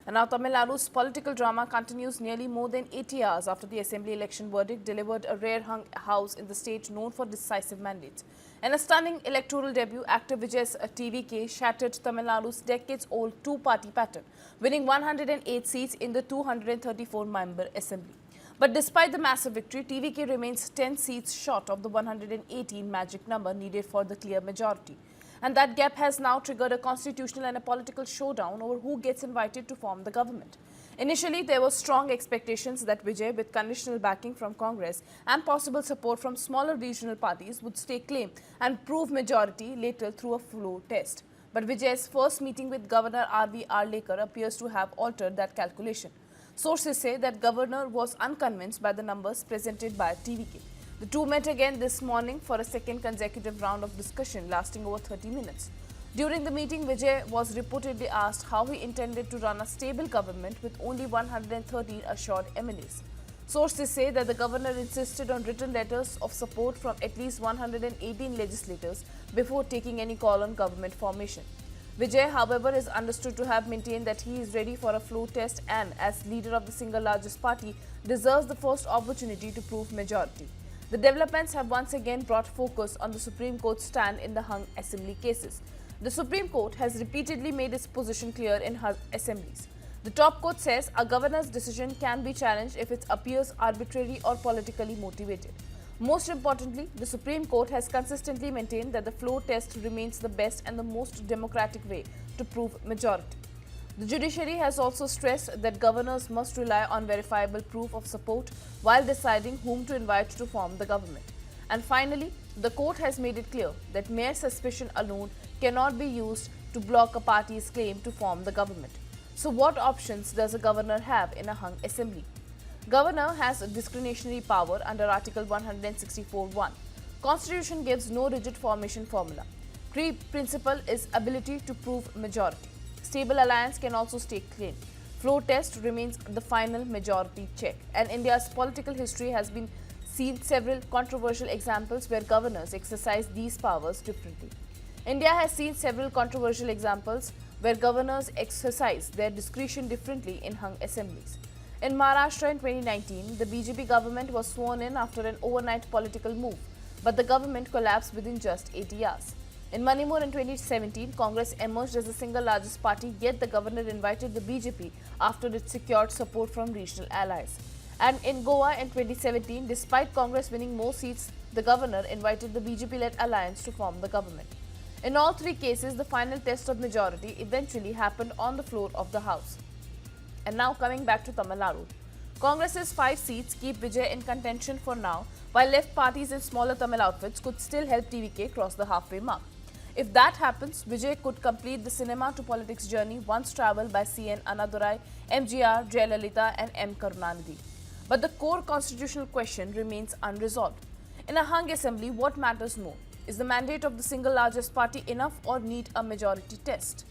And now Tamil Nadu's political drama continues nearly more than 80 hours after the assembly election verdict delivered a rare hung house in the state known for decisive mandates. In a stunning electoral debut, actor Vijay's TVK shattered Tamil Nadu's decades-old two-party pattern, winning 108 seats in the 234-member assembly. But despite the massive victory, TVK remains 10 seats short of the 118 magic number needed for the clear majority. And that gap has now triggered a constitutional and a political showdown over who gets invited to form the government. Initially, there were strong expectations that Vijay, with conditional backing from Congress and possible support from smaller regional parties, would stake claim and prove majority later through a floor test. But Vijay's first meeting with Governor RV Arlekar appears to have altered that calculation. Sources say that Governor was unconvinced by the numbers presented by TVK. The two met again this morning for a second consecutive round of discussion lasting over 30 minutes. During the meeting, Vijay was reportedly asked how he intended to run a stable government with only 113 assured MLAs. Sources say that the governor insisted on written letters of support from at least 118 legislators before taking any call on government formation. Vijay, however, is understood to have maintained that he is ready for a floor test and, as leader of the single largest party, deserves the first opportunity to prove majority. The developments have once again brought focus on the Supreme Court's stand in the hung assembly cases. The Supreme Court has repeatedly made its position clear in hung assemblies. The top court says a governor's decision can be challenged if it appears arbitrary or politically motivated. Most importantly, the Supreme Court has consistently maintained that the floor test remains the best and the most democratic way to prove majority. The judiciary has also stressed that governors must rely on verifiable proof of support while deciding whom to invite to form the government. And finally, the court has made it clear that mere suspicion alone cannot be used to block a party's claim to form the government. So what options does a governor have in a hung assembly? Governor has discretionary power under Article 164(1). Constitution gives no rigid formation formula. Key principle is ability to prove majority. Stable alliance can also stake claim. Floor test remains the final majority check. And India's political history has been seen several controversial examples where governors exercise these powers differently. India has seen several controversial examples where governors exercise their discretion differently in hung assemblies. In Maharashtra in 2019, the BJP government was sworn in after an overnight political move, but the government collapsed within just 80 hours. In Manipur in 2017, Congress emerged as the single largest party, yet the governor invited the BJP after it secured support from regional allies. And in Goa in 2017, despite Congress winning more seats, the governor invited the BJP-led alliance to form the government. In all three cases, the final test of majority eventually happened on the floor of the House. And now coming back to Tamil Nadu. Congress's 5 seats keep Vijay in contention for now, while left parties in smaller Tamil outfits could still help TVK cross the halfway mark. If that happens, Vijay could complete the cinema to politics journey once travelled by CN Annadurai, MGR, Jayalalitha and M. Karunanidhi. But the core constitutional question remains unresolved. In a hung assembly, what matters more? Is the mandate of the single largest party enough or need a majority test?